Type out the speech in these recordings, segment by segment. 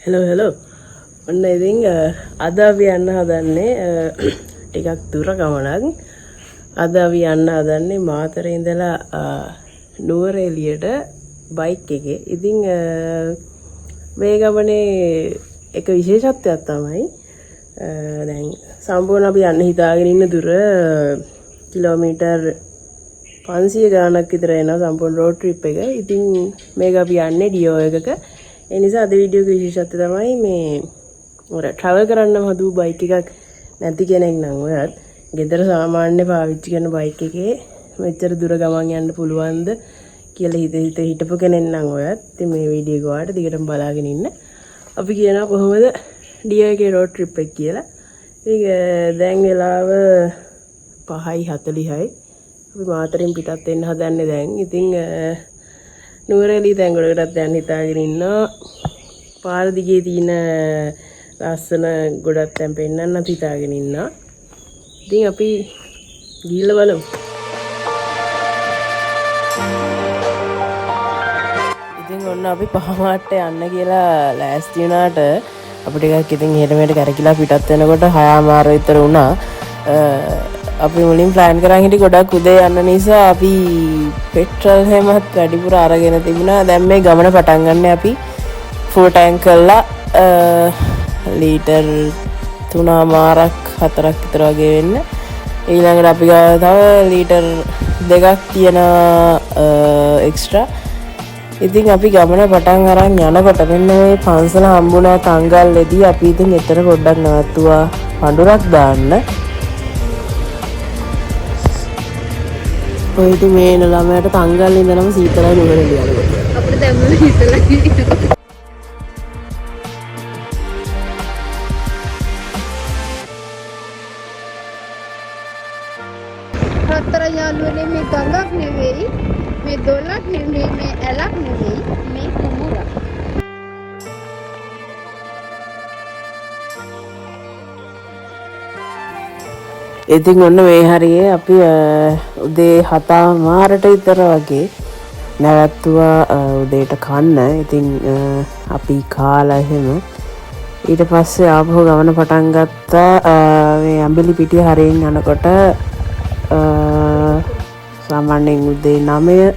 hello. ඔන්න ඉතින් අද අපි යන්න හදන්නේ ටිකක් දුර ගමනක්. අද අපි යන්න හදන්නේ මාතරේ ඉඳලා නුවරඑළියට බයික් එකේ. ඉතින් මේ ගමනේ එක විශේෂත්වයක් තමයි දැන් සම්පූර්ණ අපි යන්න හිතාගෙන ඉන්න දුර කිලෝමීටර් 500 ගානක් විතර එනවා සම්පූර්ණ රෝඩ් ට්‍රිප් එක. ඉතින් මේක අපි යන්නේ ඩියෝ එකක. ඒ නිසා අද වීඩියෝ එකේ විශේෂත්වය තමයි මේ ඔර ට්‍රැවල් කරන්න හදු බයික් එකක් නැති කෙනෙක් නම් ඔයත් ගෙදර සාමාන්‍ය පාවිච්චි කරන බයික් එකේ මෙච්චර දුර ගමන් යන්න පුළුවන්ද කියලා හිතපු කෙනෙක් නම් ඔයත් ඉතින් මේ වීඩියෝ එක ඔයාලට දිගටම බලාගෙන ඉන්න. අපි කියනවා කොහොමද ඩියෝ එකේ රෝඩ් ට්‍රිප් එක කියලා. ඉතින් දැන් වෙලාව 5:40යි. අපි මාතරින් පිටත් වෙන්න හදන්නේ දැන්. ඉතින් නුවරඑළිය තැන්ගොඩකටත් යන්න හිතාගෙන ඉන්නවා. පාර දිගේ තියෙන ලස්සන ගොඩක් තැන් පෙන්නන්නත් හිතාගෙන ඉන්නවා. ඉතින් අපි ගිහිල්ලා බලමු. ඉතින් ඔන්න අපි පහමාට යන්න කියලා ලෑස්ති වුණාට අපි ටිකක් ඉතින් එහෙට මෙහෙට කරකිලා පිටත් වෙනකොට 6:00 විතර වුණා. අපි මුලින් ප්ලෑන් කරන් හිටි ගොඩක් උදේ යන්න නිසා අපි පෙට්‍රල් හැමත් වැඩිපුර අරගෙන තිබුණා. දැන් මේ ගමන පටන් ගන්න අපි ෆුල් ටැංක් කරලා ලීටර් 3.4ක් විතර වගේ වෙන්න. ඊළඟට අපි ගාව තව ලීටර් 2ක් තියෙන එක්ස්ට්‍රා. ඉතින් අපි ගමන පටන් අරන් යනකොට මෙන්න මේ පන්සල හම්බුණා තංගල්ලේදී අපි ඉතින් එතන පොඩ්ඩක් නවත්තුවා පඳුරක් දාන්න. ඔය ඉතින් මේ ළමයට තංගල්ලේ ඉඳනම සීතලයි නුවරඑළිය යනකොට. අපිට දැන් මොන සීතලයි. හතර යාළුවනේ මේ ගඟක් නෙවෙයි, මේ දොලක් නෙවෙයි, මේ ඇලක් නෙවෙයි, මේ කුඹුරක්. ඉතින් ඔන්න මේ හරියේ අපි උදේ 7:00ට විතර වගේ නැවැත්තුවා උදේට කන්න. ඉතින් අපි කාලා එහෙම ඊට පස්සේ ආපහු ගමන පටන් ගත්තා. මේ අඹිලි පිටිය හරියෙන් යනකොට සාමාන්‍යයෙන් උදේ 9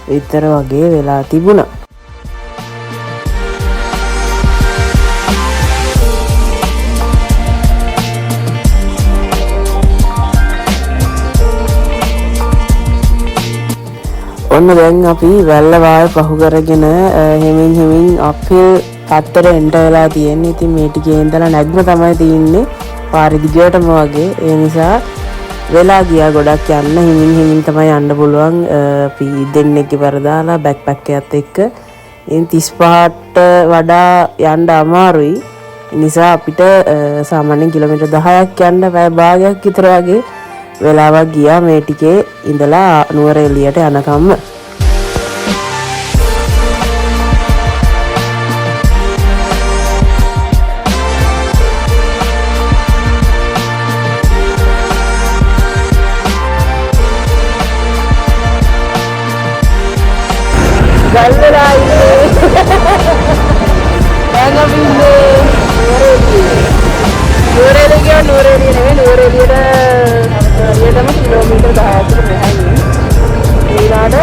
විතර වගේ වෙලා තිබුණා. ඔන්න දැන් අපි වැල්ලවාය පහු කරගෙන හෙමින් අපිල් පැත්තට එන්න වෙලා තියෙන්නේ. ඉතින් මේ ටිකේ ඉඳලා නැග්ම තමයි තියෙන්නේ පාරේ දිගටම වගේ. ඒ නිසා වෙලා ගියා ගොඩක් යන්න. හිමින් තමයි යන්න පුළුවන්. අපි දෙන්නෙක්ගේ පෙර දාලා බෑක්පැක් එකත් එක්ක. ඉතින් 35ට වඩා යන්න අමාරුයි. ඒ නිසා අපිට සාමාන්‍යයෙන් කිලෝමීටර් 10ක් යන්න පැය භාගයක් විතර වගේ වෙලාවක් ගියා මේ ටිකේ ඉඳලා නුවරඑළියට යනකම්ම. ගල්වලා ඉන්නේ. දැන් අපි ඉන්නේ නුවරඑළිය නෙවෙයි නුවරඑළියට හරියටම කිලෝමීටර් 10ක් විතර මෙහායි. ඊළාට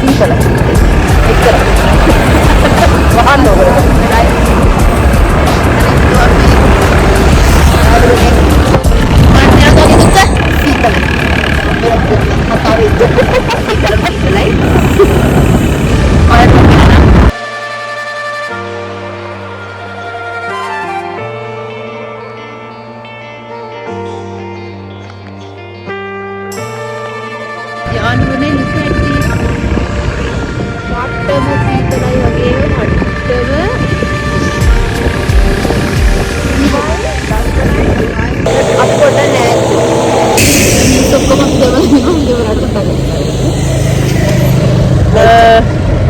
සීතල. එච්චර. වහන්න ඕනේ. යාළුවනේ නිකැටි වට්ටම සීතලයි වගේ වට්ටම අපොට නෑ. ඔක්කොම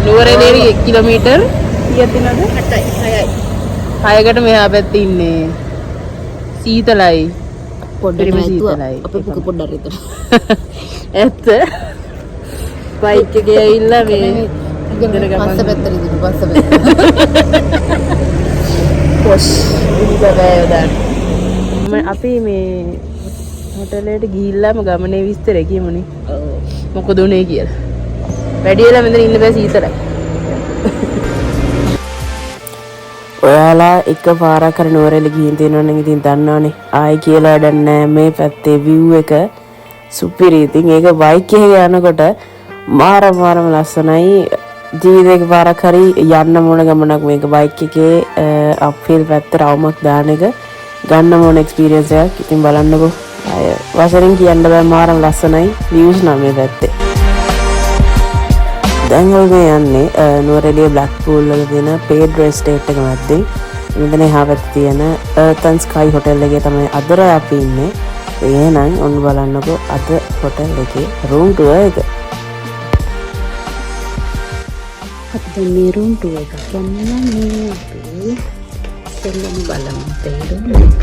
නුවරඑළිය කිලෝමීටර් කීයක් තියෙනවද? 8යි 6කට මෙහා පැත්තේ ඉන්නේ. සීතලයි. පොඩ්ඩක් සීතලයි. අපේ පුක පොඩ්ඩක් විතර. ඇත්ත. බයික් එකේ ඇවිල්ලා මේ ගෙදර ගමන් පස්ස පැත්තට ඉදිරි පස්ස පැත්ත. පොස් ඉනිබදයදන්න අපි මේ හොටලට ගිල්ලාම ගමනේ විස්තර කියමුණේ මොකද උනේ කියලා වැඩියලා මෙතන ඉන්න බෑ සීතලයි ඔයාලා එක පාරක් කර නුවරඑළිය ගිහින් තියෙනවනම් ඉතින් දන්නවනේ ආයි කියලා වැඩක් නැහැ මේ පැත්තේ view එක සුපිරි ඉතින් ඒක බයික් එකේ යනකොට මාරම ලස්සනයි ජීවිතේක පාරක් හරි යන්න මොන ගමනක් මේක බයික් එකේ අප්හිල් පැත්තට අවමක් දාන එක ගන්න මොන එක්ස්පීරියන්ස් එකක් ඉතින් බලන්නකෝ අය වසරින් කියන්න බෑ මාරම ලස්සනයි views නම් මේ පැත්තේ දැන් ඔය යන්නේ නුවරඑළිය බ්ලැක්පූල් වල තියෙන පේඩ් එස්ටේට් එක මැද්දෙන් මෙතන එහා පැත්තේ තියෙන Earth and Sky hotel එකේ තමයි අදර අපි ඉන්නේ එහෙනම් ඔන්න බලන්නකෝ අද hotel එකේ room tour එක අපි මේ room tour එක යන්නේ මේ අපි ඉස්සෙල්ලාම බලමු තේරුම් එක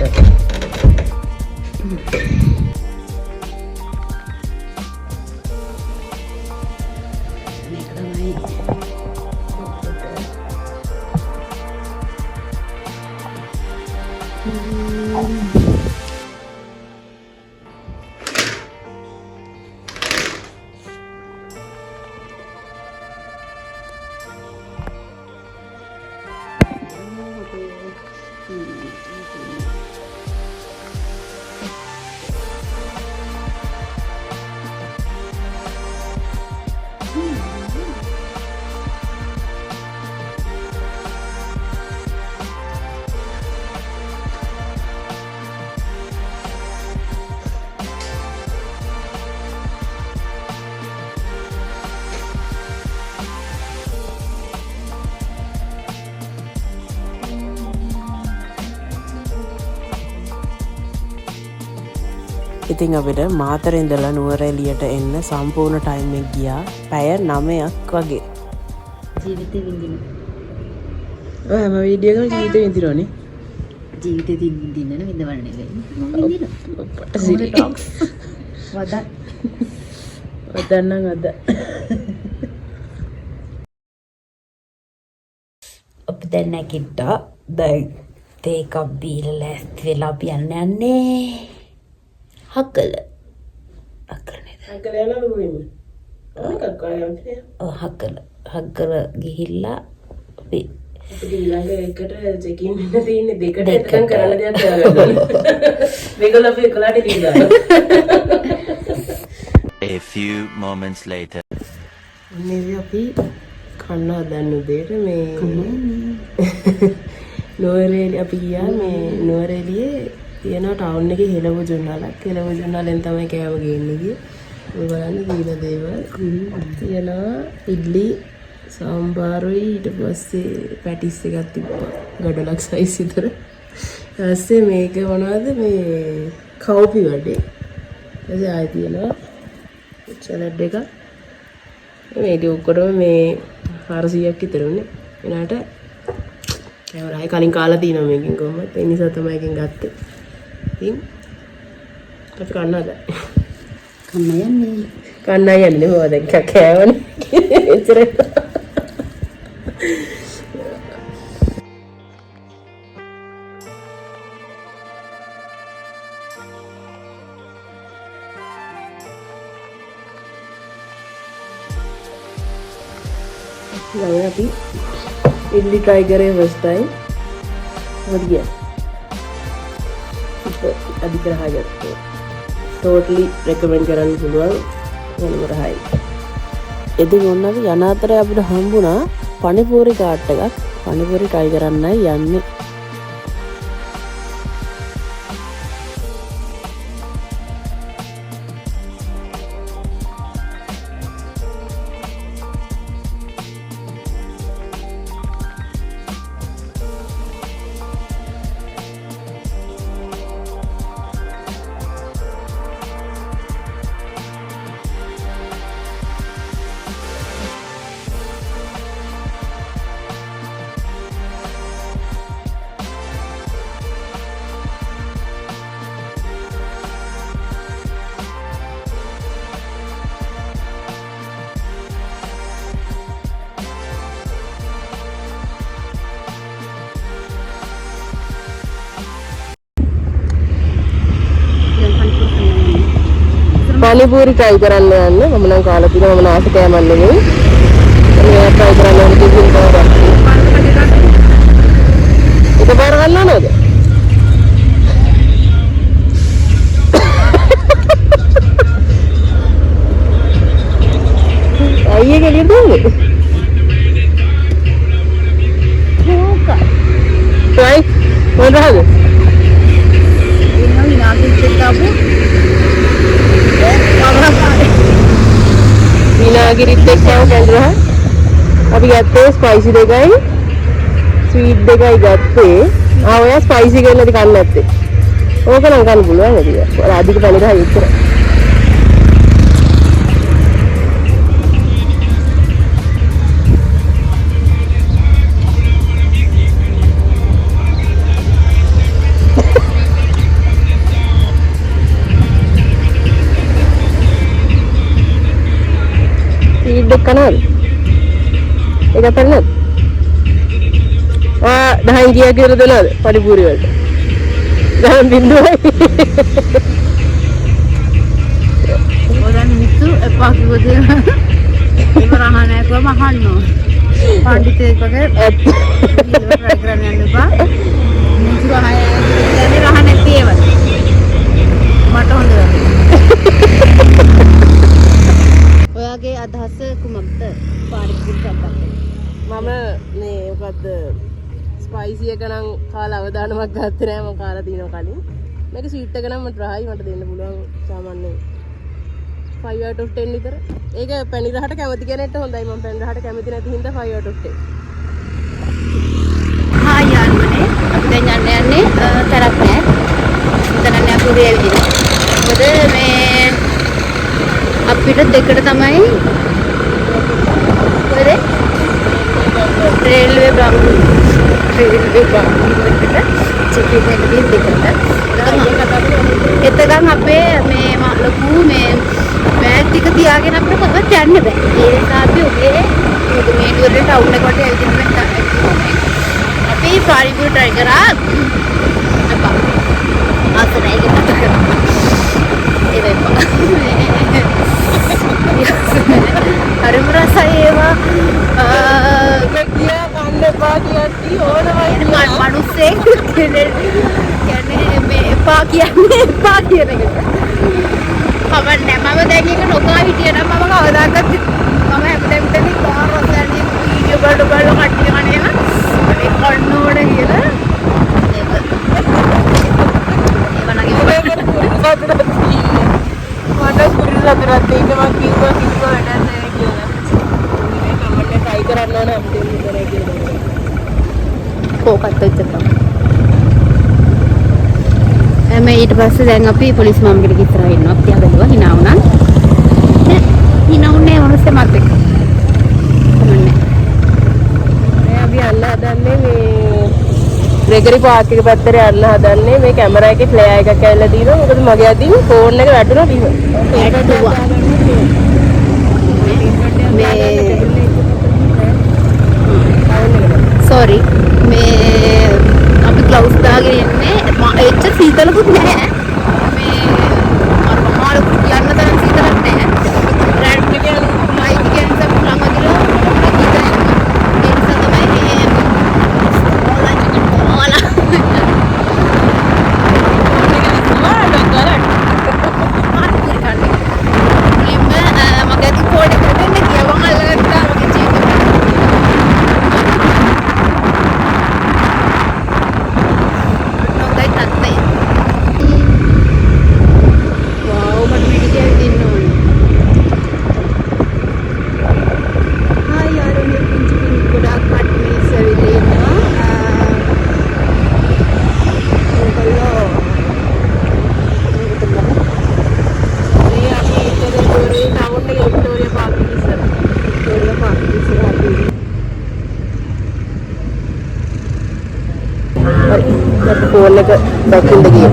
ඉතින් අපිට මාතර ඉඳලා නුවරඑළියට එන්න සම්පූර්ණ ටයිම් එක ගියා පැය 9ක් වගේ ජීවිතේ විඳින ඔය හැම වීඩියෝ එකකම ජීවිතේ විඳිනවනේ ජීවිතේ විඳින්න විඳවන්න නෙවෙයි මම විඳිනවා පට සිරි වදන්නම් අද අපි දැන් නැගිට්ටා දැන් තේ එකක් බීලා ලෑස්ති වෙලා අපි යන්නේ හකල නේද යනවා හකල ගිහිල්ලා අපි ඊළඟ එකට චෙකින් වෙන්න තියෙන්නේ දෙකට එකම් කරන්න දෙයක් තියාගන්න. මේගොල්ලෝ අපි එකලාට දීලා. A few moments later. මේ අපි කන්න හදන්න උදේට මේ නුවරඑළිය අපි ගියා මේ නුවරඑළියේ තියෙන ටවුන් එකේ හෙළවුජුන්නාලක් හෙළවුජුන්නාලෙන් තමයි කෑම ගේන්නේ ගියේ. ඔය බලන්න දීලා දේවල් තියෙනවා ඉඩ්ලි සාම්බාරුයි ඊට පස්සේ පැටිස් එකක් තිබ්බා ගඩොලක් සයිස් විතර. ඊපස්සේ මේක මොනවද මේ කව්පි වඩේ. ඊට ආයි තියෙනවා සලාඩ් එක. මේ ඔක්කොම මේ 400ක් විතර උනේ. එනාට කෑමරායි කලින් කාලා තියෙනවා මේකෙන් කොහොමද? ඒ නිසා තමයි එකෙන් ගත්තේ. ඉතින් අපි කන්න යන්නේ මොකද එකක් කෑවනේ එච්චර දැන් අපි ඉඩ්ලි try කරේ first time මොකද කියන්නේ අධික රහකට totally recommend කරන්න පුළුවන් මොනම රහයි. ඉතින් ඔන්න අපි යන අතරේ අපිට හම්බුණා පනිපූරි කාට් එකක්. පනිපූරි try කරන්නයි යන්නේ. පානිපූරි try කරන්න යන්න. මම නම් කාලා තියෙනවා. මම නාසක යමන්නේ නෙවෙයි. මේ try කරන්න යන්න කිව්වින් බාරක්. ඒක බාර ගන්න ඕනද? අයියේ ගෙලිය දුන්නේ. Why? මොනවද? ඉන්න විනාඩි දෙකක් ආපු විනාගිරිත් එක්කම කැඳුරා. අපි ගත්තේ ස්පයිසි දෙකයි ස්වීට් දෙකයි ගත්තේ. ඔය ස්පයිසි එක නැති කන්න නැත්තේ. ඕක නම් ගන්න පුළුවන් නේද? ඔය අධික පණිරහයි විතර. කනවද? ඒක පෙන්නද? 10 ගියා කියලා දෙනවද? පරිපූර්ණ වලට. 10 බින්දුවයි. ඔයයන් මිත්තු එපා කිව්වද? ඒක රහණය කොහම අහන්නෝ. පඬිතෙක්ගේ try කරන්න යන්න එපා. මිත්තු රහණය කියන්නේ රහ නැති ඒවා. මට හොඳ ඔයාගේ අදහස කුමක්ද? පාරිපූර්ණ සම්පත්. මම මේ මොකද්ද ස්පයිසි එක නම් කාලා අවදානමක් ගත්තේ නෑ. මම කාලා දිනව කලින්. මේක ස්වීට් එක නම් මට රහයි මට දෙන්න පුළුවන් සාමාන්‍යයෙන් 5 out of 10 විතර. ඒක පැණිරහට කැමති කෙනෙක්ට හොඳයි. මම පැණිරහට කැමති නැති හින්දා 5 out of 10. හා යන්නේ අපි දැන් යන්නේ තරක් නෑ. හිතන්නේ අපි උදේ ඇවිදිනවා. මොකද මේ අපිට දෙකට තමයි කොහෙද රේල්වේ බ්‍රාහ්මණ චිකින් දෙකට එතකන් අපේ මේ ලොකු මේ බෑග් ටික තියාගෙන අපිට කොහෙවත් යන්න බෑ. ඒ නිසා අපි උදේ මේ ඩුවරේ ටවුන් එකට ඇවිදින්න අපි පාරිපූර්ණ try කරා. අපා ආසනයි කට කරා. හරිම රසයි ඒවා. කියා කන්න එපා කියද්දි ඕනමයි මනුස්සෙක් කියන්නේ මේ එපා කියන්නේ එපා කියන එකට. කවන්නේ මම දැන් එක නොකා හිටියනම් මම කවදාකවත් මම හැමදේම දෙන්නේ කාර් රසයන්නේ වීඩියෝ බලලා කට්ටිය කණේම මේ කන්න ඕන කියලා. මට කුරුල්ල අතරත් දෙන්න මම කිව්වා වැඩක් නැහැ කියලා. මේ කමන්නේ try කරන්න ඕන අපිට විතරයි කියලා. කොහොමද ඉතින්? එමේ ඊට පස්සේ දැන් අපි පොලිස් මාමගෙට ඉස්සරහ ඉන්නවා. අපි හදලා hina වුණා. hina උනේ මොනසේ මත් එක්ක. කමන්නේ. මේ අපි යන්න හදන්නේ මේ ග්‍රෙගරි පාර්ක් එක පැත්තට යන්න හදන්නේ. මේ කැමරා එකේ ෆ්ලෑර් එකක් ඇවිල්ලා තියෙනවා. මොකද මගේ අතින් ෆෝන් එක වැටුණා බිම. ඒක දුවා. මේ sorry මේ අපි ග්ලව්ස් දාගෙන ඉන්නේ. එච්චර සීතලකුත් නැහැ. මේ අර මාළු යන්න තරම් සීතලක් නැහැ. රැඩ් එකේ ලයිට් එකෙන් තමයි ළඟදිලා ෆෝන් එක දකින්න ගියේ.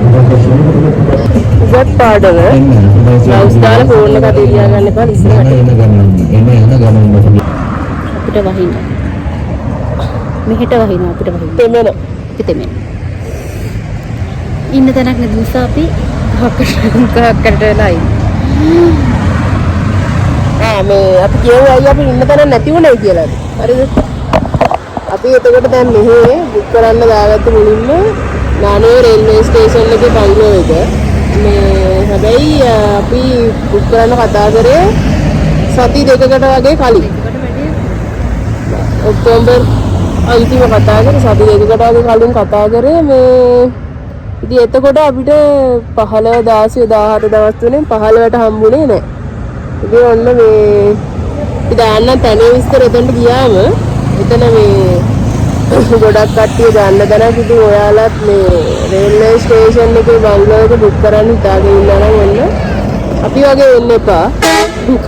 ඉවත් පාඩම ග්ලව්ස් දාලා ෆෝන් එක අතේ තියාගන්න එපා ඉස්සරහට. අපිට වහින්න. මෙහෙට වහින්න අපිට වහින්න. තෙමෙන. පිටෙමෙන්. ඉන්න තැනක් නැති නිසා අපි ගහකට වෙලා ඉන්නේ. මේ අපි කියුවයි අපි ඉන්න තැන නැති වුණේ කියලා. හරිද? අපි එතකොට දැන් මෙහෙ බුක් කරන්න දාගත්ත මුලින්ම නානේ රේල්වේ ස්ටේෂන් එකේ බංගලෝ එක. මේ හැබැයි අපි බුක් කරන්න කතා කරේ සති දෙකකට වගේ කලින්. ඔක්තෝබර් අන්තිම කතා කරේ සති දෙකකට වගේ කලින් කතා කරේ මේ ඉතින් එතකොට අපිට 15 16 17 දවස් තුනෙන් 15ට හම්බුනේ නැහැ. ඉතින් ඔන්න මේ ඉතින් දාන්න තැනේ විස්තර එතනට ගියාම එතන මේ ගොඩක් කට්ටිය ගන්න තැනක් ඉතින් ඔයාලත් මේ රේල්වේ ස්ටේෂන් එකේ බංගලෝ එක බුක් කරන්න හිතාගෙන ඉන්නා නම් ඔන්න අපි වගේ වෙන්න එපා.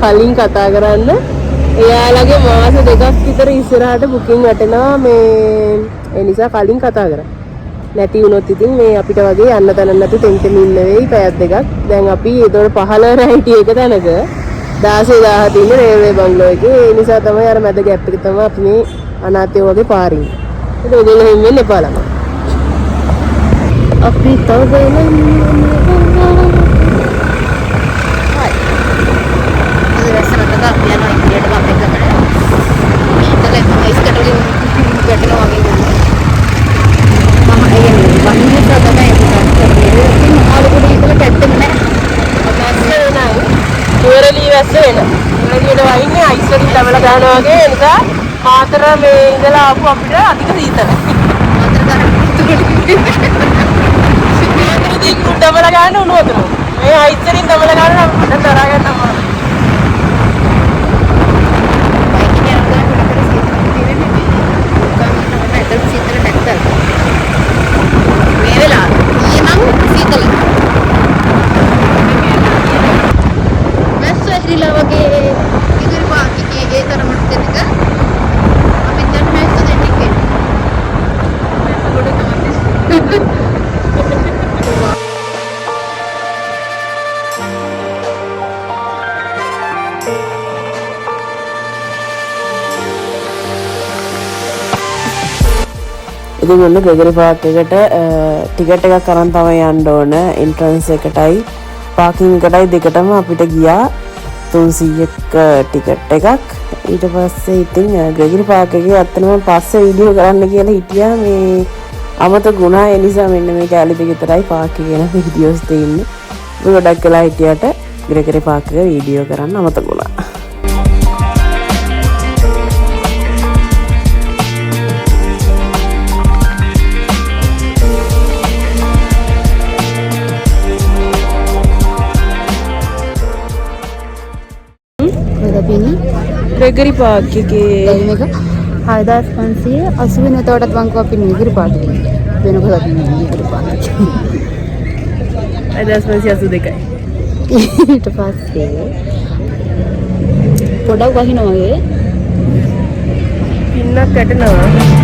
කලින් කතා කරන්න. එයාලගේ මාස දෙකක් විතර ඉස්සරහට බුකින් වැටෙනවා මේ ඒ නිසා කලින් කතා කරා. නැති වුණොත් ඉතින් මේ අපිට වගේ යන්න තැන නැති තෙන්ටෙන් ඉන්න වෙයි පැයක් දෙකක්. දැන් අපි ඒතකොට 15 හිටියේ එක තැනක 16 17 ඉන්න රේල්වේ බංගලෝ එකේ. ඒ නිසා තමයි අර මැද ગેප් එක තමයි අපි මේ අනාතය වගේ පාරින්. ඒක ඔයගොල්ලෝ හින් වෙන්න එපා ළම. අපි තව මාතර මේ ඉඳලා ආපු අපිට අධික සීතල. මාතර දී කුඩමල ගන්න උණු වතුර. මේ අයිස්තරින් දමල ගන්න අපිට තරහා ගන්න අමාරුයි. මේ වෙලාව ඊමන් සීතල. මැස්ස හිරිලා වගේ ඉදිරි පාකිකේ ඒ තරමට දෙනක ඉතින් ඔන්න ග්‍රෙගරි පාර්ක් එකට ටිකට් එකක් අරන් තමයි යන්න ඕන. එන්ට්‍රන්ස් එකටයි පාකින් එකටයි දෙකටම අපිට ගියා 300ක ටිකට් එකක්. ඊට පස්සේ ඉතින් ග්‍රෙගරි පාර්ක් එකේ ඇත්තටම පස්සේ වීඩියෝ කරන්න කියලා හිටියා මේ අමතක වුණා. ඒ නිසා මෙන්න මේ කැලේ දෙක විතරයි පාර්ක් එකේ යන වීඩියෝස් තියෙන්නේ. ගොඩක් වෙලා හිටියට ග්‍රෙගරි පාර්ක් එක වීඩියෝ කරන්න අමතක වුණා. ග්‍රෙගරි පාර්ක් එකේ දැන් මේක 6580 වෙනතටත් වංකෝ අපි ග්‍රෙගරි පාර්ක් එකේ වෙන කොහොමද ග්‍රෙගරි පාර්ක් එකේ 6582යි. ඊට පස්සේ පොඩක් වහිනවා වගේ පින්නක් වැටෙනවා.